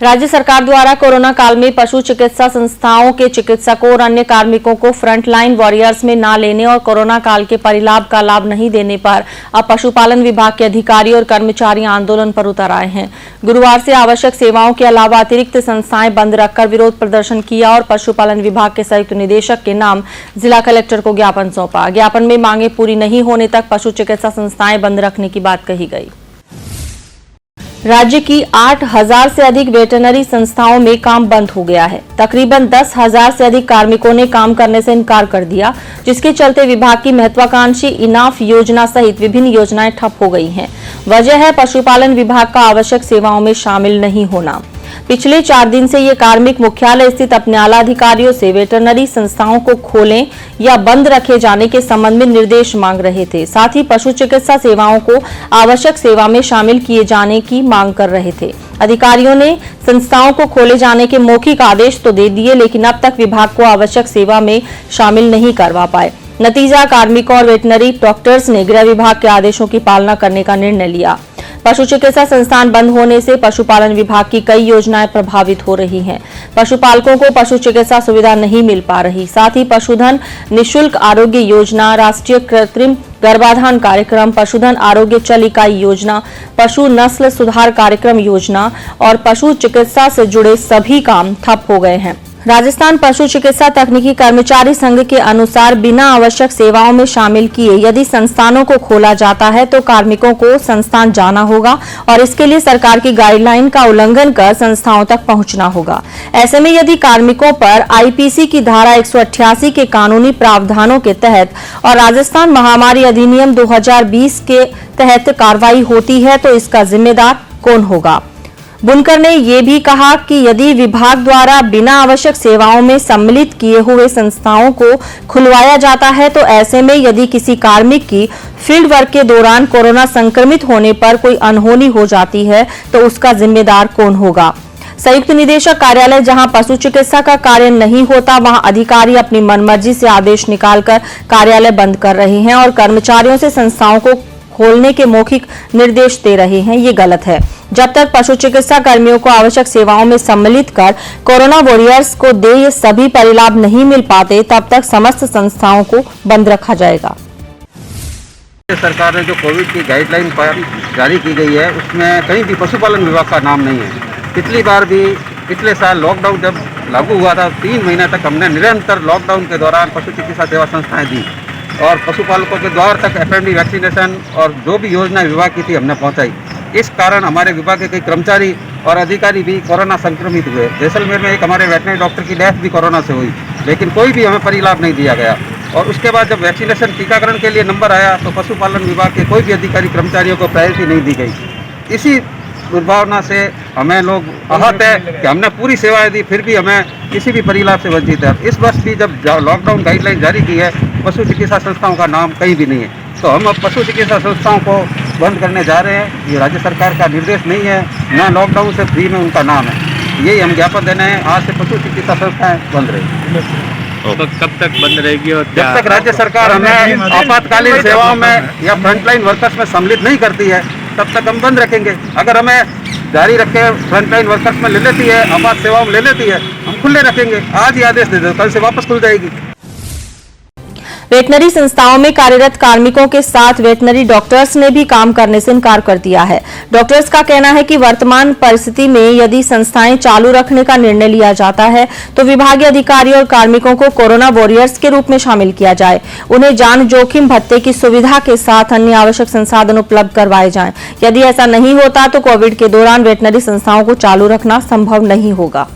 राज्य सरकार द्वारा कोरोना काल में पशु चिकित्सा संस्थाओं के चिकित्सकों और अन्य कार्मिकों को फ्रंटलाइन वॉरियर्स में न लेने और कोरोना काल के परिलाभ का लाभ नहीं देने पर अब पशुपालन विभाग के अधिकारी और कर्मचारी आंदोलन पर उतर आए हैं। गुरुवार से आवश्यक सेवाओं के अलावा अतिरिक्त संस्थाएं बंद रखकर विरोध प्रदर्शन किया और पशुपालन विभाग के संयुक्त निदेशक के नाम जिला कलेक्टर को ज्ञापन सौंपा। ज्ञापन में मांगे पूरी नहीं होने तक पशु चिकित्सा संस्थाएं बंद रखने की बात कही गई। राज्य की 8,000 से अधिक वेटरनरी संस्थाओं में काम बंद हो गया है। तकरीबन 10,000 से अधिक कार्मिकों ने काम करने से इनकार कर दिया, जिसके चलते विभाग की महत्वाकांक्षी इनाफ योजना सहित विभिन्न योजनाएं ठप हो गई हैं। वजह है पशुपालन विभाग का आवश्यक सेवाओं में शामिल नहीं होना। पिछले 4 दिन से ये कार्मिक मुख्यालय स्थित अपने आला अधिकारियों से वेटरनरी संस्थाओं को खोलें या बंद रखे जाने के संबंध में निर्देश मांग रहे थे। साथ ही पशु चिकित्सा सेवाओं को आवश्यक सेवा में शामिल किए जाने की मांग कर रहे थे। अधिकारियों ने संस्थाओं को खोले जाने के मौखिक आदेश तो दे दिए, लेकिन अब तक विभाग को आवश्यक सेवा में शामिल नहीं करवा पाए। नतीजा, कार्मिकों और वेटरनरी डॉक्टर्स ने गृह विभाग के आदेशों की पालना करने का निर्णय लिया। पशु चिकित्सा संस्थान बंद होने से पशुपालन विभाग की कई योजनाएं प्रभावित हो रही हैं। पशुपालकों को पशु चिकित्सा सुविधा नहीं मिल पा रही। साथ ही पशुधन निःशुल्क आरोग्य योजना, राष्ट्रीय कृत्रिम गर्भाधान कार्यक्रम, पशुधन आरोग्य चल इकाई योजना, पशु नस्ल सुधार कार्यक्रम योजना और पशु चिकित्सा से जुड़े सभी काम ठप हो गए हैं। राजस्थान पशु चिकित्सा तकनीकी कर्मचारी संघ के अनुसार बिना आवश्यक सेवाओं में शामिल किए यदि संस्थानों को खोला जाता है तो कार्मिकों को संस्थान जाना होगा और इसके लिए सरकार की गाइडलाइन का उल्लंघन कर संस्थाओं तक पहुंचना होगा। ऐसे में यदि कार्मिकों पर आईपीसी की धारा 188 के कानूनी प्रावधानों के तहत और राजस्थान महामारी अधिनियम 2020 के तहत कार्रवाई होती है तो इसका जिम्मेदार कौन होगा? बुनकर ने ये भी कहा कि यदि विभाग द्वारा बिना आवश्यक सेवाओं में सम्मिलित किए हुए संस्थाओं को खुलवाया जाता है तो ऐसे में यदि किसी कार्मिक की फील्ड वर्क के दौरान कोरोना संक्रमित होने पर कोई अनहोनी हो जाती है तो उसका जिम्मेदार कौन होगा? संयुक्त निदेशक कार्यालय जहां पशु चिकित्सा का कार्य नहीं होता वहां अधिकारी अपनी मनमर्जी से आदेश निकालकर कार्यालय बंद कर रहे हैं और कर्मचारियों से संस्थाओं को खोलने के मौखिक निर्देश दे रहे हैं। ये गलत है। जब तक पशु चिकित्सा कर्मियों को आवश्यक सेवाओं में सम्मिलित कर कोरोना वॉरियर्स को देय सभी परिलाभ नहीं मिल पाते, तब तक समस्त संस्थाओं को बंद रखा जाएगा। सरकार ने जो कोविड की गाइडलाइन जारी की गई है उसमें कहीं भी पशुपालन विभाग का नाम नहीं है। पिछली बार भी पिछले साल लॉकडाउन जब लागू हुआ था 3 महीने तक हमने निरंतर लॉकडाउन के दौरान पशु चिकित्सा सेवा संस्थाएं दी और पशुपालकों के द्वार तक एफएमडी वैक्सीनेशन और जो भी योजना विभाग की थी हमने पहुंचाई। इस कारण हमारे विभाग के कई कर्मचारी और अधिकारी भी कोरोना संक्रमित हुए। जैसलमेर में एक हमारे वेटनरी डॉक्टर की डेथ भी कोरोना से हुई, लेकिन कोई भी हमें परिलाभ नहीं दिया गया। और उसके बाद जब वैक्सीनेशन टीकाकरण के लिए नंबर आया तो पशुपालन विभाग के कोई भी अधिकारी कर्मचारियों को प्रायोरिटी नहीं दी गई। इसी दुर्भावना से हमें लोग आहत है कि हमने पूरी सेवाएं दी फिर भी हमें किसी भी परिलाभ से वंचित है। इस वर्ष भी जब लॉकडाउन गाइडलाइन जारी की है पशु चिकित्सा संस्थाओं का नाम कहीं भी नहीं है, तो हम अब पशु चिकित्सा संस्थाओं को बंद करने जा रहे हैं। ये राज्य सरकार का निर्देश नहीं है, न लॉकडाउन से फ्री में उनका नाम है। यही हम ज्ञापन देने हैं। आज से पशु चिकित्सा संस्थाएं बंद रहेगी। तो कब तक बंद रहेगी और जब तक राज्य सरकार हमें आपातकालीन सेवाओं में या फ्रंटलाइन वर्कर्स में सम्मिलित नहीं करती है तब तक हम बंद रखेंगे। अगर हमें जारी रखे फ्रंटलाइन वर्कर्स में ले लेती है, आपात सेवाओं में ले लेती है, हम खुले रखेंगे। आज ही आदेश दे दो, कल से वापस खुल जाएगी। वेटनरी संस्थाओं में कार्यरत कार्मिकों के साथ वेटनरी डॉक्टर्स ने भी काम करने से इनकार कर दिया है। डॉक्टर्स का कहना है कि वर्तमान परिस्थिति में यदि संस्थाएं चालू रखने का निर्णय लिया जाता है तो विभागीय अधिकारी और कार्मिकों को कोरोना वॉरियर्स के रूप में शामिल किया जाए। उन्हें जान जोखिम भत्ते की सुविधा के साथ अन्य आवश्यक संसाधन उपलब्ध करवाए जाएं। यदि ऐसा नहीं होता तो कोविड के दौरान वेटनरी संस्थाओं को चालू रखना संभव नहीं होगा।